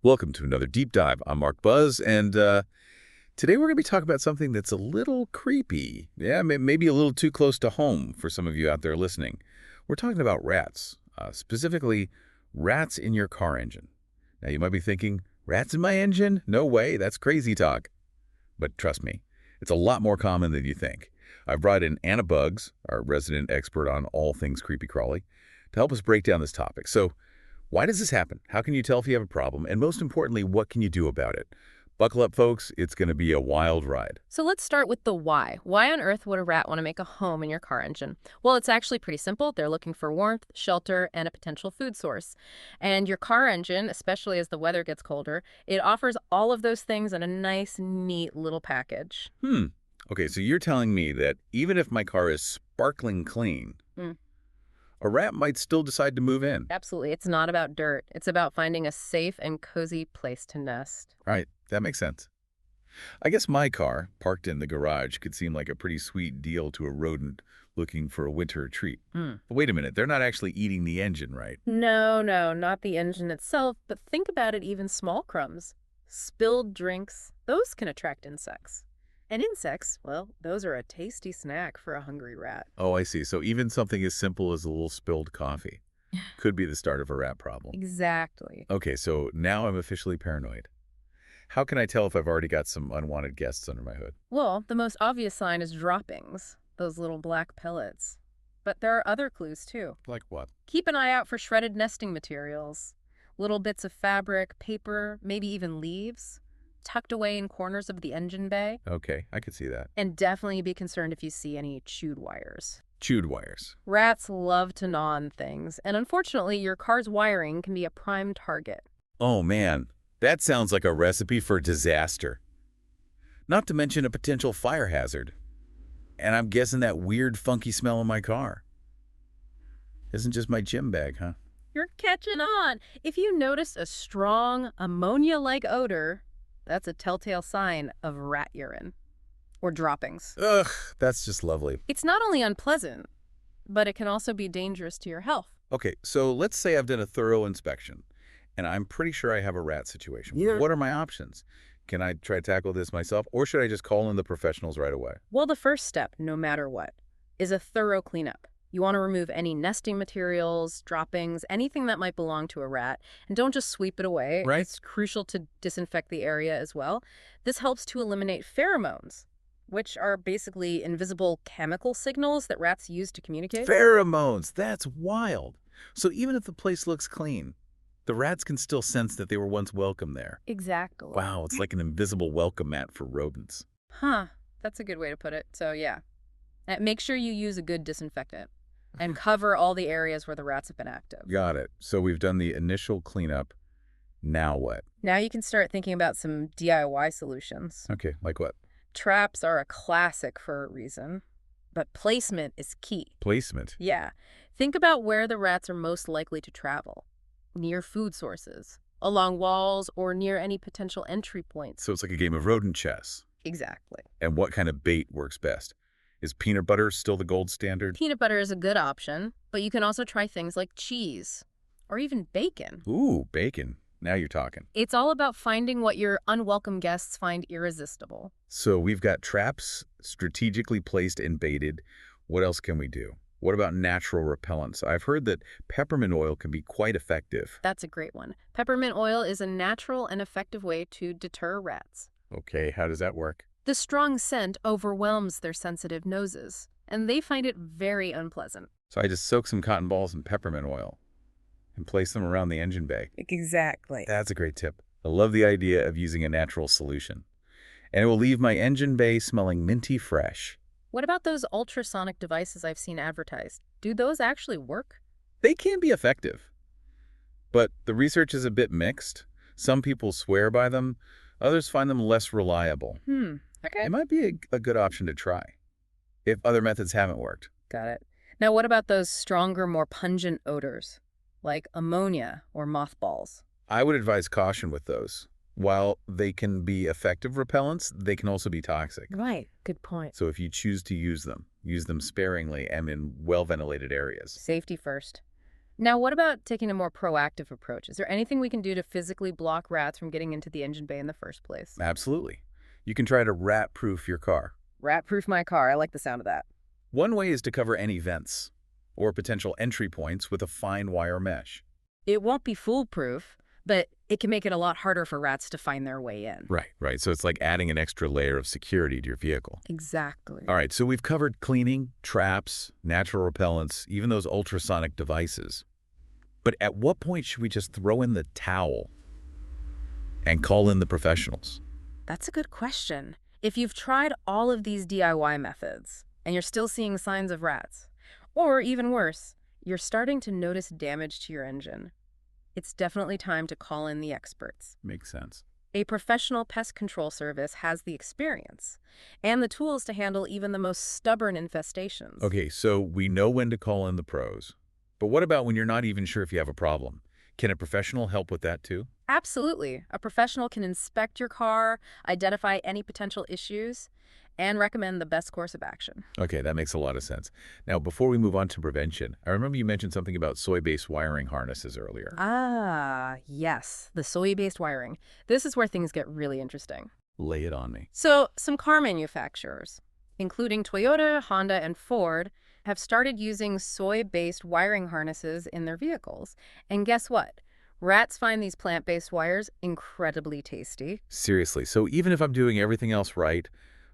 Welcome to another deep dive. I'm Mark Buzz, and today we're going to be talking about something that's a little creepy. Yeah, maybe a little too close to home for some of you out there listening. We're talking about rats, specifically rats in your car engine. Now, you might be thinking, rats in my engine? No way, that's crazy talk. But trust me, it's a lot more common than you think. I've brought in Anna Buggs, our resident expert on all things creepy crawly, to help us break down this topic. So, why does this happen? How can you tell if you have a problem? And most importantly, what can you do about it? Buckle up, folks. It's going to be a wild ride. So let's start with the why. Why on earth would a rat want to make a home in your car engine? Well, it's actually pretty simple. They're looking for warmth, shelter, and a potential food source. And your car engine, especially as the weather gets colder, it offers all of those things in a nice, neat little package. Okay, so you're telling me that even if my car is sparkling clean, Mm. a rat might still decide to move in. Absolutely. It's not about dirt. It's about finding a safe and cozy place to nest. Right, that makes sense. I guess my car, parked in the garage, could seem like a pretty sweet deal to a rodent looking for a winter treat. Mm. But wait a minute, they're not actually eating the engine, right? No, not the engine itself, but think about it, even small crumbs. Spilled drinks, those can attract insects. And insects, well, those are a tasty snack for a hungry rat. Oh, I see. So even something as simple as a little spilled coffee could be the start of a rat problem. Exactly. Okay, so now I'm officially paranoid. How can I tell if I've already got some unwanted guests under my hood? Well, the most obvious sign is droppings, those little black pellets. But there are other clues, too. Like what? Keep an eye out for shredded nesting materials. Little bits of fabric, paper, maybe even leaves, tucked away in corners of the engine bay. Okay, I could see that. And definitely be concerned if you see any chewed wires. Chewed wires. Rats love to gnaw on things, and unfortunately, your car's wiring can be a prime target. Oh man, that sounds like a recipe for disaster. Not to mention a potential fire hazard. And I'm guessing that weird funky smell in my car isn't just my gym bag, huh? You're catching on. If you notice a strong, ammonia-like odor, that's a telltale sign of rat urine or droppings. Ugh, that's just lovely. It's not only unpleasant, but it can also be dangerous to your health. Okay, so let's say I've done a thorough inspection, and I'm pretty sure I have a rat situation. Yeah. What are my options? Can I try to tackle this myself, or should I just call in the professionals right away? Well, the first step, no matter what, is a thorough cleanup. You want to remove any nesting materials, droppings, anything that might belong to a rat, and don't just sweep it away. Right. It's crucial to disinfect the area as well. This helps to eliminate pheromones, which are basically invisible chemical signals that rats use to communicate. Pheromones, that's wild. So even if the place looks clean, the rats can still sense that they were once welcome there. Exactly. Wow, it's like an invisible welcome mat for rodents. Huh, that's a good way to put it. So yeah, make sure you use a good disinfectant and cover all the areas where the rats have been active. Got it. So we've done the initial cleanup. Now what? Now you can start thinking about some DIY solutions. Okay, like what? Traps are a classic for a reason, but placement is key. Placement. Yeah, think about where the rats are most likely to travel. Near food sources, along walls, or near any potential entry points. So it's like a game of rodent chess. Exactly. And what kind of bait works best? Is peanut butter still the gold standard? Peanut butter is a good option, but you can also try things like cheese or even bacon. Ooh, bacon. Now you're talking. It's all about finding what your unwelcome guests find irresistible. So we've got traps strategically placed and baited. What else can we do? What about natural repellents? I've heard that peppermint oil can be quite effective. That's a great one. Peppermint oil is a natural and effective way to deter rats. Okay, how does that work? The strong scent overwhelms their sensitive noses, and they find it very unpleasant. So I just soak some cotton balls in peppermint oil and place them around the engine bay. Exactly. That's a great tip. I love the idea of using a natural solution. And it will leave my engine bay smelling minty fresh. What about those ultrasonic devices I've seen advertised? Do those actually work? They can be effective, but the research is a bit mixed. Some people swear by them, others find them less reliable. Okay. It might be a good option to try if other methods haven't worked. Got it. Now, what about those stronger, more pungent odors, like ammonia or mothballs? I would advise caution with those. While they can be effective repellents, they can also be toxic. Right. Good point. So if you choose to use them sparingly and in well-ventilated areas. Safety first. Now, what about taking a more proactive approach? Is there anything we can do to physically block rats from getting into the engine bay in the first place? Absolutely. You can try to rat-proof your car. Rat-proof my car. I like the sound of that. One way is to cover any vents or potential entry points with a fine wire mesh. It won't be foolproof, but it can make it a lot harder for rats to find their way in. Right. So it's like adding an extra layer of security to your vehicle. Exactly. All right, so we've covered cleaning, traps, natural repellents, even those ultrasonic devices. But at what point should we just throw in the towel and call in the professionals? That's a good question. If you've tried all of these DIY methods and you're still seeing signs of rats, or even worse, you're starting to notice damage to your engine, it's definitely time to call in the experts. Makes sense. A professional pest control service has the experience and the tools to handle even the most stubborn infestations. Okay, so we know when to call in the pros. But what about when you're not even sure if you have a problem? Can a professional help with that too? Absolutely. A professional can inspect your car, identify any potential issues, and recommend the best course of action. Okay, that makes a lot of sense. Now, before we move on to prevention, I remember you mentioned something about soy-based wiring harnesses earlier. Ah, yes, the soy-based wiring. This is where things get really interesting. Lay it on me. So, some car manufacturers, including Toyota, Honda, and Ford, have started using soy-based wiring harnesses in their vehicles. And guess what? Rats find these plant-based wires incredibly tasty. Seriously, so even if I'm doing everything else right,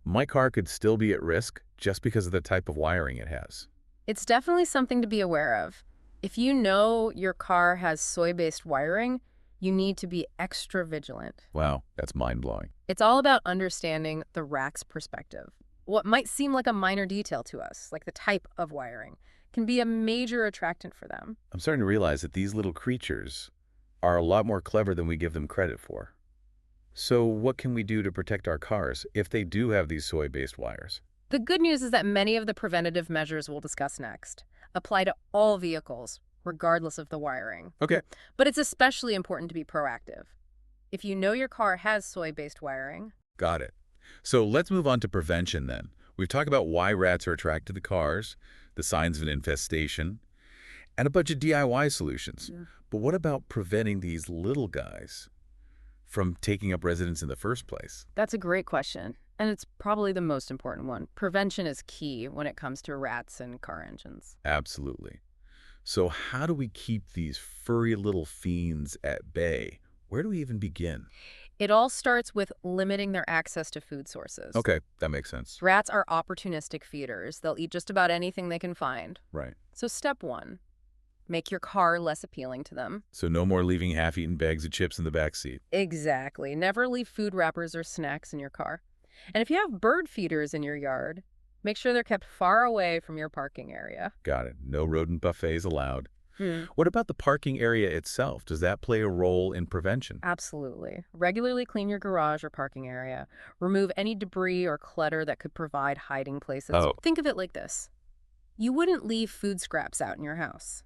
my car could still be at risk just because of the type of wiring it has. It's definitely something to be aware of. If you know your car has soy-based wiring, you need to be extra vigilant. Wow, that's mind-blowing. It's all about understanding the rat's perspective. What might seem like a minor detail to us, like the type of wiring, can be a major attractant for them. I'm starting to realize that these little creatures are a lot more clever than we give them credit for. So what can we do to protect our cars if they do have these soy-based wires? The good news is that many of the preventative measures we'll discuss next apply to all vehicles, regardless of the wiring. Okay. But it's especially important to be proactive. If you know your car has soy-based wiring, Got it. So let's move on to prevention then. We've talked about why rats are attracted to cars, the signs of an infestation, and a bunch of DIY solutions. Yeah. But what about preventing these little guys from taking up residence in the first place? that's a great question. And it's probably the most important one. Prevention is key when it comes to rats and car engines. Absolutely. So how do we keep these furry little fiends at bay? Where do we even begin? It all starts with limiting their access to food sources. Okay, that makes sense. Rats are opportunistic feeders. They'll eat just about anything they can find. Right. So step one, make your car less appealing to them. So no more leaving half-eaten bags of chips in the back seat. Exactly. Never leave food wrappers or snacks in your car. And if you have bird feeders in your yard, make sure they're kept far away from your parking area. Got it. No rodent buffets allowed. Hmm. What about the parking area itself? Does that play a role in prevention? Absolutely. Regularly clean your garage or parking area. Remove any debris or clutter that could provide hiding places. Oh. Think of it like this. You wouldn't leave food scraps out in your house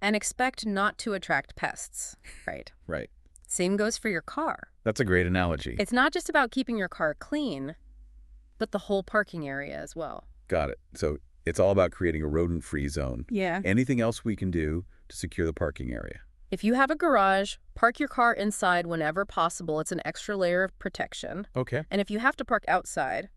and expect not to attract pests, right? Right. Same goes for your car. That's a great analogy. It's not just about keeping your car clean, but the whole parking area as well. Got it. So it's all about creating a rodent-free zone. Yeah. Anything else we can do to secure the parking area? If you have a garage, park your car inside whenever possible. It's an extra layer of protection. Okay. And if you have to park outside,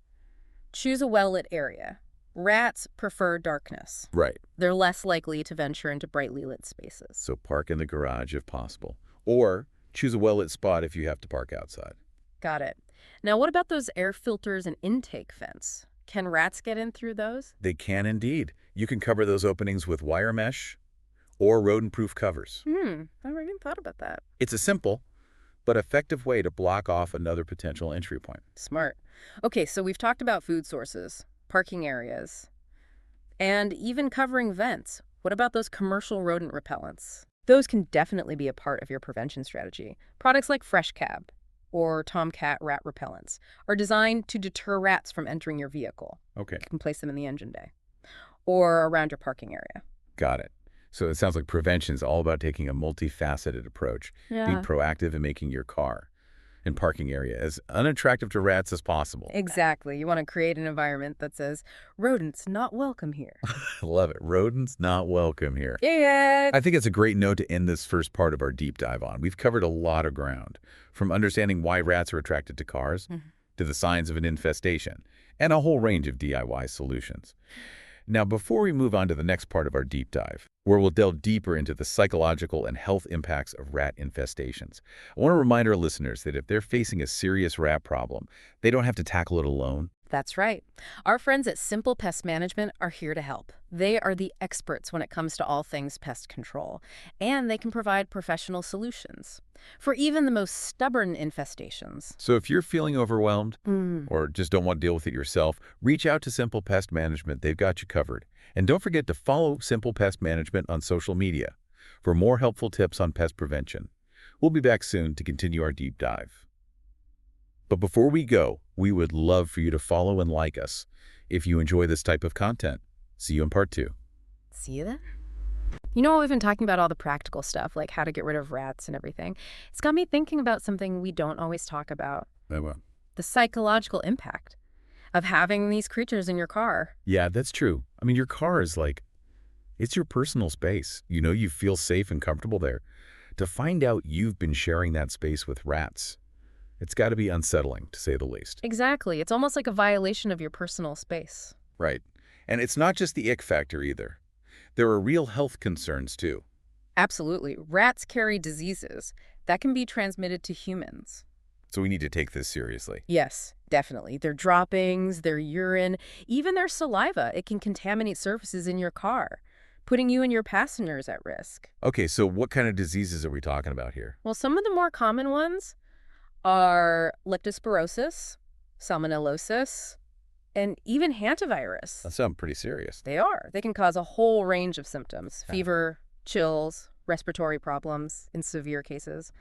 choose a well-lit area. Rats prefer darkness. Right. They're less likely to venture into brightly lit spaces. So park in the garage if possible. Or choose a well-lit spot if you have to park outside. Got it. Now, what about those air filters and intake vents? Can rats get in through those? They can indeed. You can cover those openings with wire mesh or rodent-proof covers. I never even thought about that. It's a simple but effective way to block off another potential entry point. Smart. Okay, so we've talked about food sources, parking areas, and even covering vents. What about those commercial rodent repellents? Those can definitely be a part of your prevention strategy. Products like Fresh Cab or Tomcat rat repellents are designed to deter rats from entering your vehicle. Okay. You can place them in the engine bay or around your parking area. Got it. So it sounds like prevention is all about taking a multifaceted approach, being proactive and making your car and parking area as unattractive to rats as possible. Exactly. You want to create an environment that says, rodents not welcome here. I love it. Rodents not welcome here. Yeah. I think it's a great note to end this first part of our deep dive on. We've covered a lot of ground, from understanding why rats are attracted to cars, to the signs of an infestation, and a whole range of DIY solutions. Now, before we move on to the next part of our deep dive, where we'll delve deeper into the psychological and health impacts of rat infestations, I want to remind our listeners that if they're facing a serious rat problem, they don't have to tackle it alone. That's right. Our friends at Simple Pest Management are here to help. They are the experts when it comes to all things pest control, and they can provide professional solutions for even the most stubborn infestations. So if you're feeling overwhelmed or just don't want to deal with it yourself, reach out to Simple Pest Management. They've got you covered. And don't forget to follow Simple Pest Management on social media for more helpful tips on pest prevention. We'll be back soon to continue our deep dive. But before we go, we would love for you to follow and like us if you enjoy this type of content. See you in part 2. See you then. You know, we've been talking about all the practical stuff, like how to get rid of rats and everything. It's got me thinking about something we don't always talk about. The psychological impact of having these creatures in your car. Yeah, that's true. I mean, your car is it's your personal space. You know, you feel safe and comfortable there. To find out you've been sharing that space with rats, it's got to be unsettling, to say the least. Exactly. It's almost like a violation of your personal space. Right. And it's not just the ick factor either. There are real health concerns, too. Absolutely. Rats carry diseases that can be transmitted to humans. So we need to take this seriously. Yes, definitely. Their droppings, their urine, even their saliva, it can contaminate surfaces in your car, putting you and your passengers at risk. Okay, so what kind of diseases are we talking about here? Well, some of the more common ones are leptospirosis, salmonellosis, and even hantavirus. That sounds pretty serious. They are. They can cause a whole range of symptoms: fever, chills, respiratory problems in severe cases,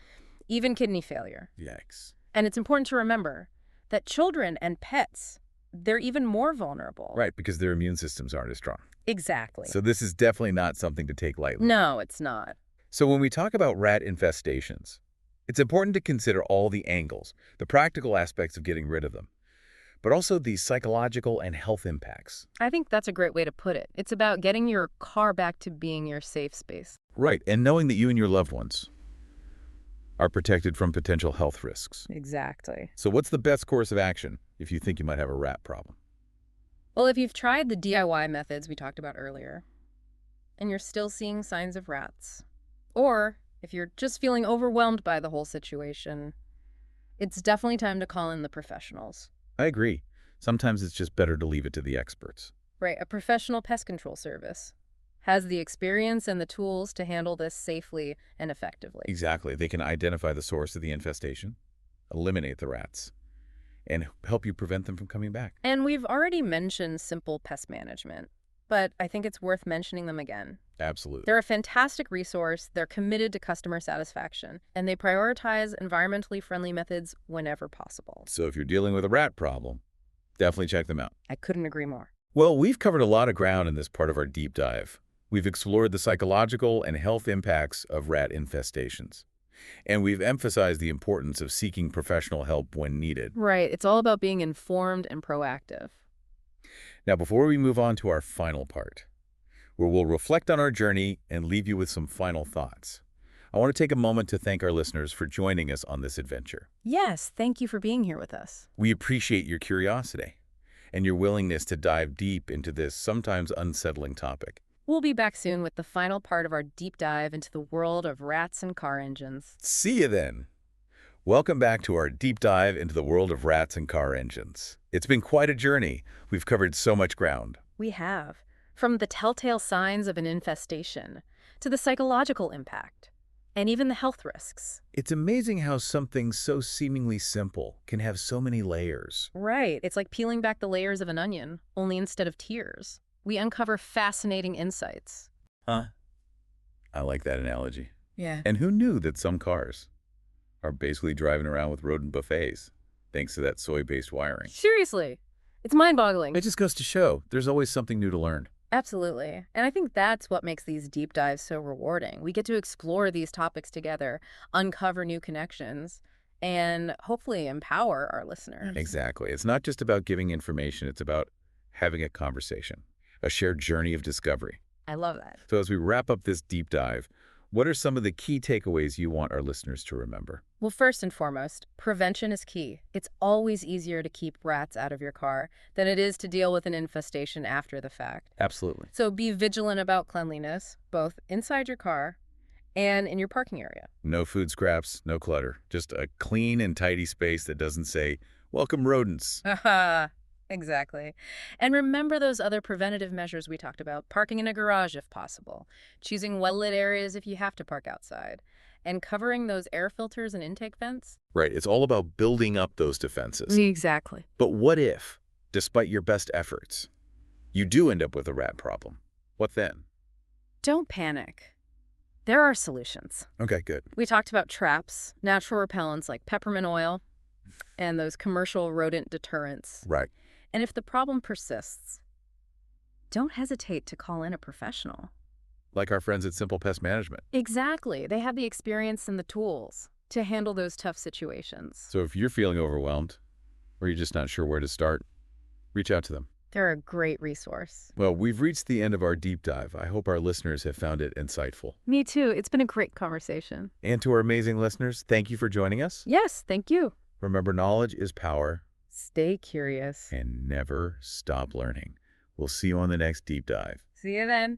even kidney failure. Yikes. And it's important to remember that children and pets, they're even more vulnerable. Right, because their immune systems aren't as strong. Exactly. So this is definitely not something to take lightly. No, it's not. So when we talk about rat infestations, it's important to consider all the angles, the practical aspects of getting rid of them, but also the psychological and health impacts. I think that's a great way to put it. It's about getting your car back to being your safe space. Right, and knowing that you and your loved ones are protected from potential health risks. Exactly. So what's the best course of action if you think you might have a rat problem? Well, if you've tried the DIY methods we talked about earlier, and you're still seeing signs of rats, or if you're just feeling overwhelmed by the whole situation, it's definitely time to call in the professionals. I agree. Sometimes it's just better to leave it to the experts. Right, a professional pest control service has the experience and the tools to handle this safely and effectively. Exactly. They can identify the source of the infestation, eliminate the rats, and help you prevent them from coming back. And we've already mentioned Simple Pest Management, but I think it's worth mentioning them again. Absolutely. They're a fantastic resource, they're committed to customer satisfaction, and they prioritize environmentally friendly methods whenever possible. So if you're dealing with a rat problem, definitely check them out. I couldn't agree more. Well, we've covered a lot of ground in this part of our deep dive. We've explored the psychological and health impacts of rat infestations. And we've emphasized the importance of seeking professional help when needed. Right, it's all about being informed and proactive. Now, before we move on to our final part, where we'll reflect on our journey and leave you with some final thoughts, I want to take a moment to thank our listeners for joining us on this adventure. Yes, thank you for being here with us. We appreciate your curiosity and your willingness to dive deep into this sometimes unsettling topic. We'll be back soon with the final part of our deep dive into the world of rats and car engines. See you then. Welcome back to our deep dive into the world of rats and car engines. It's been quite a journey. We've covered so much ground. We have. From the telltale signs of an infestation to the psychological impact and even the health risks. It's amazing how something so seemingly simple can have so many layers. Right. It's like peeling back the layers of an onion, only instead of tiers. We uncover fascinating insights. Huh? I like that analogy. Yeah. And who knew that some cars are basically driving around with rodent buffets thanks to that soy-based wiring? Seriously. It's mind-boggling. It just goes to show there's always something new to learn. Absolutely. And I think that's what makes these deep dives so rewarding. We get to explore these topics together, uncover new connections, and hopefully empower our listeners. Exactly. It's not just about giving information. It's about having a conversation, a shared journey of discovery. I love that. So as we wrap up this deep dive, what are some of the key takeaways you want our listeners to remember? Well, first and foremost, prevention is key. It's always easier to keep rats out of your car than it is to deal with an infestation after the fact. Absolutely. So be vigilant about cleanliness, both inside your car and in your parking area. No food scraps, no clutter. Just a clean and tidy space that doesn't say, "Welcome, rodents." Haha, exactly. And remember those other preventative measures we talked about, parking in a garage if possible, choosing well-lit areas if you have to park outside, and covering those air filters and intake vents. Right. It's all about building up those defenses. Exactly. But what if, despite your best efforts, you do end up with a rat problem? What then? Don't panic. There are solutions. Okay, good. We talked about traps, natural repellents like peppermint oil, and those commercial rodent deterrents. Right. And if the problem persists, don't hesitate to call in a professional. Like our friends at Simple Pest Management. Exactly. They have the experience and the tools to handle those tough situations. So if you're feeling overwhelmed, or you're just not sure where to start, reach out to them. They're a great resource. Well, we've reached the end of our deep dive. I hope our listeners have found it insightful. Me too. It's been a great conversation. And to our amazing listeners, thank you for joining us. Yes, thank you. Remember, knowledge is power, Stay curious. and never stop learning. We'll see you on the next deep dive. See you then.